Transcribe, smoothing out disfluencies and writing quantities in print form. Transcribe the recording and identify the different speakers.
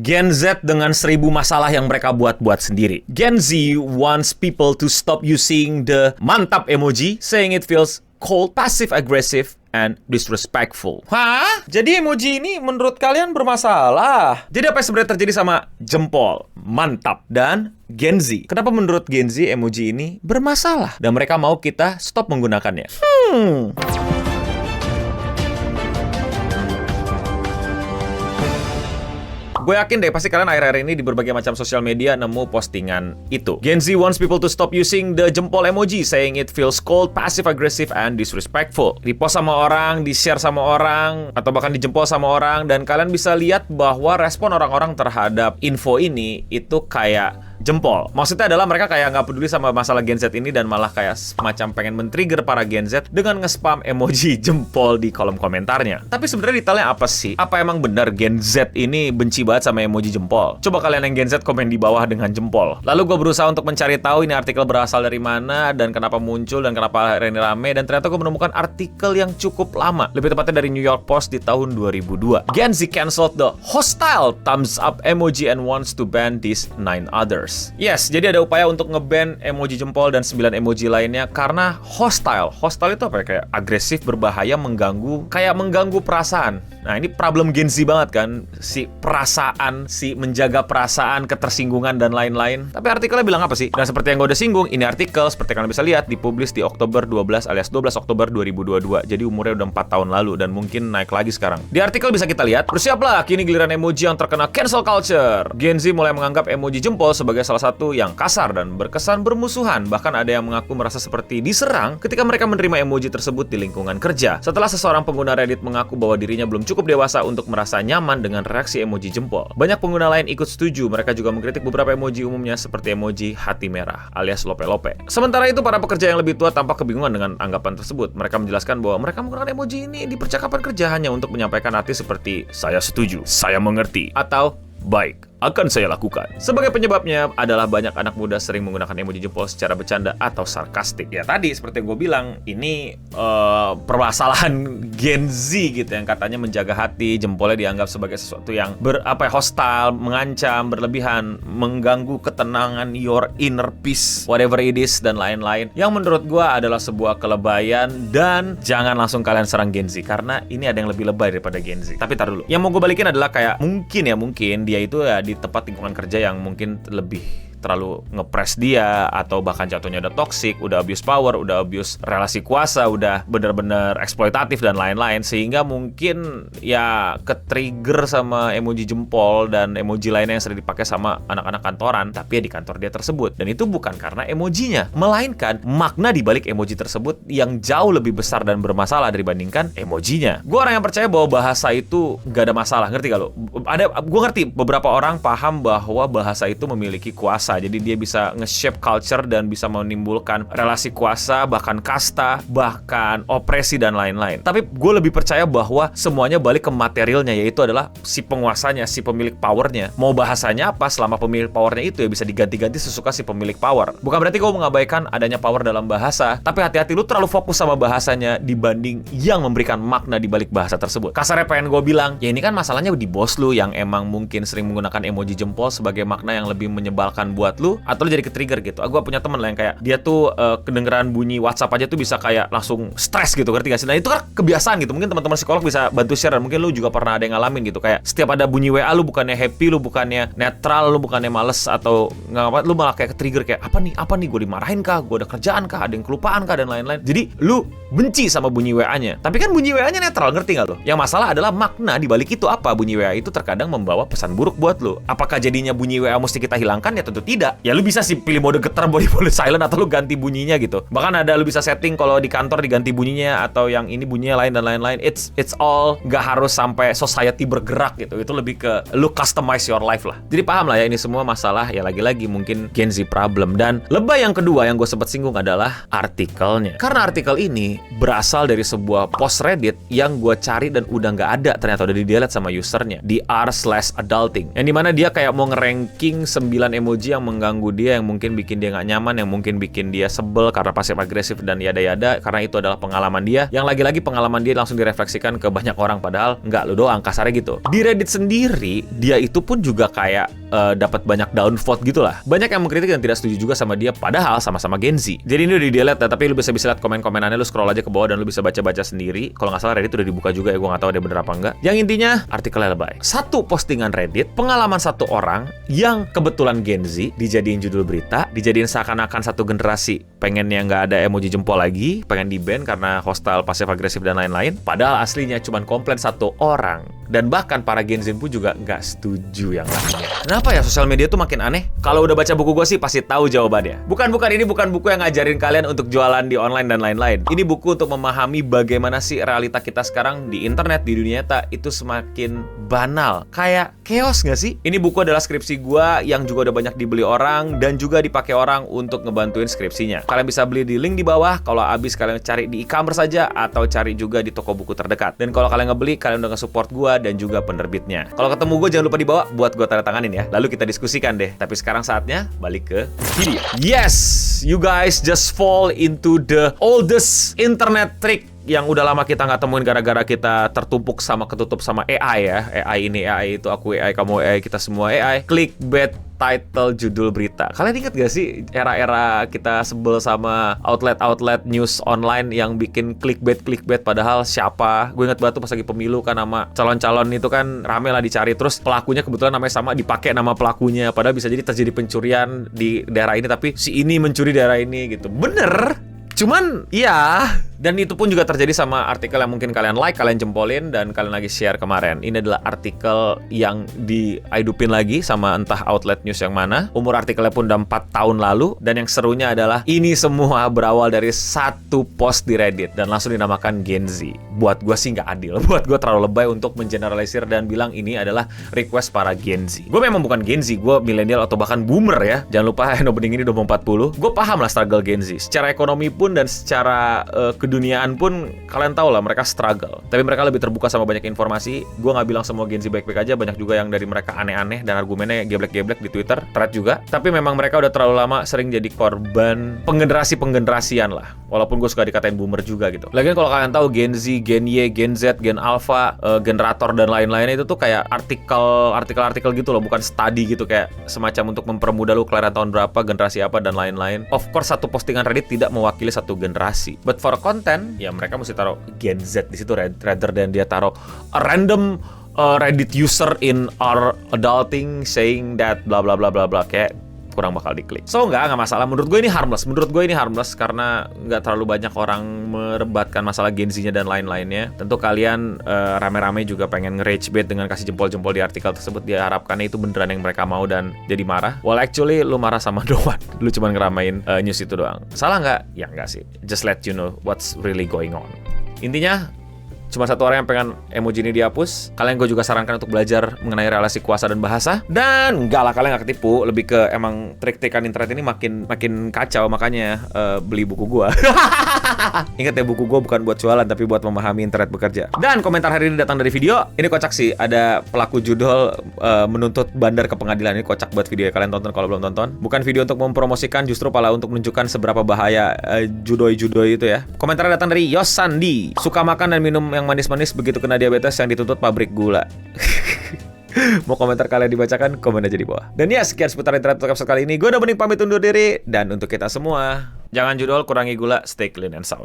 Speaker 1: Gen Z dengan 1000 masalah yang mereka buat-buat sendiri. Gen Z wants people to stop using the mantap emoji, saying it feels cold, passive-aggressive, and disrespectful. Hah? Jadi emoji ini menurut kalian bermasalah? Jadi apa yang sebenarnya terjadi sama jempol, mantap, dan Gen Z? Kenapa menurut Gen Z emoji ini bermasalah? Dan mereka mau kita stop menggunakannya? Gue yakin deh, pasti kalian akhir-akhir ini di berbagai macam sosial media nemu postingan itu. Gen Z wants people to stop using the jempol emoji, saying it feels cold, passive-aggressive, and disrespectful. Di-post sama orang, di-share sama orang, atau bahkan dijempol sama orang, dan kalian bisa lihat bahwa respon orang-orang terhadap info ini itu kayak jempol. Maksudnya adalah mereka kayak nggak peduli sama masalah Gen Z ini dan malah kayak semacam pengen men-trigger para Gen Z dengan nge-spam emoji jempol di kolom komentarnya. Tapi sebenarnya detailnya apa sih? Apa emang benar Gen Z ini benci banget sama emoji jempol? Coba kalian yang Gen Z komen di bawah dengan jempol. Lalu gue berusaha untuk mencari tahu ini artikel berasal dari mana dan kenapa muncul dan kenapa ini rame, dan ternyata gue menemukan artikel yang cukup lama. Lebih tepatnya dari New York Post di tahun 2002. Gen Z cancelled the hostile thumbs up emoji and wants to ban these 9 others. Yes, jadi ada upaya untuk nge-ban emoji jempol dan 9 emoji lainnya karena hostile. Hostile itu apa ya? Kayak agresif, berbahaya, mengganggu, kayak mengganggu perasaan. Nah, ini problem Gen Z banget kan, si perasaan, si menjaga perasaan, ketersinggungan dan lain-lain. Tapi artikelnya bilang apa sih? Dan seperti yang gue udah singgung, ini artikel seperti kalian bisa lihat dipublish di Oktober 12 alias 12 Oktober 2022. Jadi umurnya udah 4 tahun lalu dan mungkin naik lagi sekarang. Di artikel bisa kita lihat, bersiaplah kini giliran emoji yang terkena cancel culture. Gen Z mulai menganggap emoji jempol sebagai salah satu yang kasar dan berkesan bermusuhan. Bahkan ada yang mengaku merasa seperti diserang ketika mereka menerima emoji tersebut di lingkungan kerja. Setelah seseorang pengguna Reddit mengaku bahwa dirinya belum cukup dewasa untuk merasa nyaman dengan reaksi emoji jempol. Banyak pengguna lain ikut setuju. Mereka juga mengkritik beberapa emoji umumnya seperti emoji hati merah alias lope-lope. Sementara itu, para pekerja yang lebih tua tampak kebingungan dengan anggapan tersebut. Mereka menjelaskan bahwa mereka menggunakan emoji ini di percakapan kerja hanya untuk menyampaikan arti seperti saya setuju, saya mengerti, atau baik, akan saya lakukan. Sebagai penyebabnya adalah banyak anak muda sering menggunakan emoji jempol secara bercanda atau sarkastik. Ya tadi seperti yang gue bilang, ini permasalahan Gen Z gitu yang katanya menjaga hati, jempolnya dianggap sebagai sesuatu yang hostile, mengancam, berlebihan, mengganggu ketenangan your inner peace, whatever it is, dan lain-lain. Yang menurut gue adalah sebuah kelebayan dan jangan langsung kalian serang Gen Z karena ini ada yang lebih lebay daripada Gen Z. Tapi tar dulu. Yang mau gue balikin adalah kayak mungkin dia itu ya di tempat lingkungan kerja yang mungkin lebih terlalu ngepres dia, atau bahkan jatuhnya udah toxic, udah abuse power, udah abuse relasi kuasa, udah bener-bener eksploitatif dan lain-lain, sehingga mungkin ya ke-trigger sama emoji jempol dan emoji lainnya yang sering dipakai sama anak-anak kantoran, tapi ya di kantor dia tersebut. Dan itu bukan karena emojinya, melainkan makna di balik emoji tersebut yang jauh lebih besar dan bermasalah dibandingkan emojinya. Gue orang yang percaya bahwa bahasa itu gak ada masalah, ngerti gak lo? Gue ngerti beberapa orang paham bahwa bahasa itu memiliki kuasa. Jadi dia bisa nge-shape culture dan bisa menimbulkan relasi kuasa, bahkan kasta, bahkan opresi dan lain-lain. Tapi gue lebih percaya bahwa semuanya balik ke materialnya, yaitu adalah si penguasanya, si pemilik powernya. Mau bahasanya apa, selama pemilik powernya itu ya bisa diganti-ganti sesuka si pemilik power. Bukan berarti gue mengabaikan adanya power dalam bahasa, tapi hati-hati lu terlalu fokus sama bahasanya dibanding yang memberikan makna di balik bahasa tersebut. Kasarnya pengen gue bilang, ya ini kan masalahnya di bos lu yang emang mungkin sering menggunakan emoji jempol sebagai makna yang lebih menyebalkan buat lu, atau lu jadi ke-trigger gitu. Gue punya temen lah yang kayak dia tuh kedengeran bunyi WhatsApp aja tuh bisa kayak langsung stres gitu, ngerti gak sih? Nah itu kan kebiasaan gitu. Mungkin teman-teman psikolog bisa bantu share, dan mungkin lu juga pernah ada yang ngalamin gitu. Kayak setiap ada bunyi WA lu bukannya happy, lu bukannya netral, lu bukannya males atau nggak apa, lu malah kayak ke-trigger kayak apa nih gue dimarahin kah, gue ada kerjaan kah, ada yang kelupaan kah, dan lain-lain. Jadi lu benci sama bunyi WA-nya. Tapi kan bunyi WA-nya netral, ngerti gak lu? Yang masalah adalah makna di balik itu apa. Bunyi WA itu terkadang membawa pesan buruk buat lu. Apakah jadinya bunyi WA mesti kita hilangkan? Ya tentu tidak. Ya lu bisa sih pilih mode getar, mode silent, atau lu ganti bunyinya gitu. Bahkan ada lu bisa setting kalau di kantor diganti bunyinya, atau yang ini bunyinya lain dan lain-lain. It's all gak harus sampai society bergerak gitu. Itu lebih ke lu customize your life lah. Jadi paham lah ya, ini semua masalah ya lagi-lagi mungkin Gen Z problem. Dan lebay yang kedua yang gue sempat singgung adalah artikelnya. Karena artikel ini berasal dari sebuah post Reddit yang gue cari dan udah gak ada, ternyata udah di-delete sama usernya di r/adulting, yang dimana dia kayak mau nge-ranking 9 emoji emoji yang mengganggu dia, yang mungkin bikin dia nggak nyaman, yang mungkin bikin dia sebel karena pasif agresif dan yada-yada, karena itu adalah pengalaman dia, yang lagi-lagi pengalaman dia langsung direfleksikan ke banyak orang, padahal nggak lu doang, kasarnya gitu. Di Reddit sendiri, dia itu pun juga kayak dapat banyak downvote gitu lah. Banyak yang mengkritik dan tidak setuju juga sama dia, padahal sama-sama Gen Z. Jadi ini udah di-delete ya, tapi lu bisa lihat komen-komenannya, lu scroll aja ke bawah dan lu bisa baca-baca sendiri. Kalau nggak salah Reddit udah dibuka juga ya, gue nggak tahu dia bener apa enggak. Yang intinya, artikelnya lebay. Satu postingan Reddit, pengalaman satu orang yang kebetulan Gen Z, dijadiin judul berita, dijadiin seakan-akan satu generasi pengennya nggak ada emoji jempol lagi, pengen di-ban karena hostile, pasif agresif dan lain-lain. Padahal aslinya cuma komplain satu orang. Dan bahkan para Gen Z pun juga nggak setuju yang lainnya. Kenapa ya sosial media tuh makin aneh? Kalau udah baca buku gue sih pasti tahu jawabannya. Ini bukan buku yang ngajarin kalian untuk jualan di online dan lain-lain. Ini buku untuk memahami bagaimana sih realita kita sekarang di internet, di dunia nyata itu semakin banal. Kayak chaos nggak sih? Ini buku adalah skripsi gue yang juga udah banyak dibeli orang dan juga dipakai orang untuk ngebantuin skripsinya. Kalian bisa beli di link di bawah. Kalau habis kalian cari di e-commerce saja atau cari juga di toko buku terdekat. Dan kalau kalian ngebeli, kalian udah nge-support gue dan juga penerbitnya. Kalau ketemu gue jangan lupa dibawa buat gue tanda tanganin ya. Lalu kita diskusikan deh. Tapi sekarang saatnya balik ke video. Yes, you guys just fall into the oldest internet trick yang udah lama kita nggak temuin gara-gara kita tertumpuk sama ketutup sama AI ya. AI ini, AI itu, aku AI, kamu AI, kita semua AI. Clickbait title judul berita. Kalian ingat gak sih era-era kita sebel sama outlet news online yang bikin clickbait padahal siapa? Gue ingat banget tuh pas lagi pemilu kan, nama calon-calon itu kan rame lah dicari, terus pelakunya kebetulan namanya sama, dipakai nama pelakunya, padahal bisa jadi terjadi pencurian di daerah ini tapi si ini mencuri daerah ini gitu. Bener. Cuman ya, dan itu pun juga terjadi sama artikel yang mungkin kalian like, kalian jempolin, dan kalian lagi share kemarin. Ini adalah artikel yang dihidupin lagi sama entah outlet news yang mana. Umur artikelnya pun udah 4 tahun lalu. Dan yang serunya adalah ini semua berawal dari satu post di Reddit dan langsung dinamakan Gen Z. Buat gue sih nggak adil. Buat gue terlalu lebay untuk mengeneralisir dan bilang ini adalah request para Gen Z. Gue memang bukan Gen Z, gue milenial atau bahkan boomer ya. Jangan lupa Eno Bening ini 2040. Gue paham lah struggle Gen Z. Secara ekonomi pun dan secara keduniaan pun kalian tahu lah mereka struggle. Tapi mereka lebih terbuka sama banyak informasi. Gue nggak bilang semua Gen Z baik-baik aja. Banyak juga yang dari mereka aneh-aneh dan argumennya geblek-geblek di Twitter, thread juga. Tapi memang mereka udah terlalu lama sering jadi korban penggenerasian lah. Walaupun gue suka dikatain boomer juga gitu. Lagian kalau kalian tahu Gen Z, Gen Y, Gen Z, Gen Alpha, generator dan lain-lain itu tuh kayak artikel gitu loh, bukan study gitu, kayak semacam untuk mempermudah lu kelahiran tahun berapa, generasi apa dan lain-lain. Of course satu postingan Reddit tidak mewakili satu generasi. But for content, ya mereka mesti taruh Gen Z di situ rather than dia taruh a random Reddit user in our adulting saying that bla bla bla bla bla, kayak kurang bakal diklik. So nggak masalah. Menurut gue ini harmless karena nggak terlalu banyak orang merebatkan masalah Gen Z-nya dan lain-lainnya. Tentu kalian rame-rame juga pengen nge-rage bait dengan kasih jempol-jempol di artikel tersebut. Diharapkannya itu beneran yang mereka mau dan jadi marah. Well actually lu marah sama doang. Lu cuma ngeramein news itu doang. Salah nggak? Ya nggak sih. Just let you know what's really going on. Intinya cuma satu orang yang pengen emoji ini dihapus. Kalian gue juga sarankan untuk belajar mengenai relasi kuasa dan bahasa. Dan enggak lah, kalian gak ketipu. Lebih ke emang trik-trikan internet ini makin kacau. Makanya beli buku gue. Ingat ya, buku gue bukan buat jualan, tapi buat memahami internet bekerja. Dan komentar hari ini datang dari video. Ini kocak sih. Ada pelaku judul menuntut bandar ke pengadilan. Ini kocak buat video. Kalian tonton kalau belum tonton. Bukan video untuk mempromosikan, justru malah untuk menunjukkan seberapa bahaya judoi-judoi itu ya. Komentarnya datang dari Yos Sandi. Suka makan dan minum yang manis-manis, begitu kena diabetes yang dituntut pabrik gula. Mau komentar kalian dibacakan, komen aja di bawah. Dan ya, sekian seputar internet untuk episode kali ini. Gue udah Bening pamit undur diri. Dan untuk kita semua, jangan judul, kurangi gula, stay clean and sound.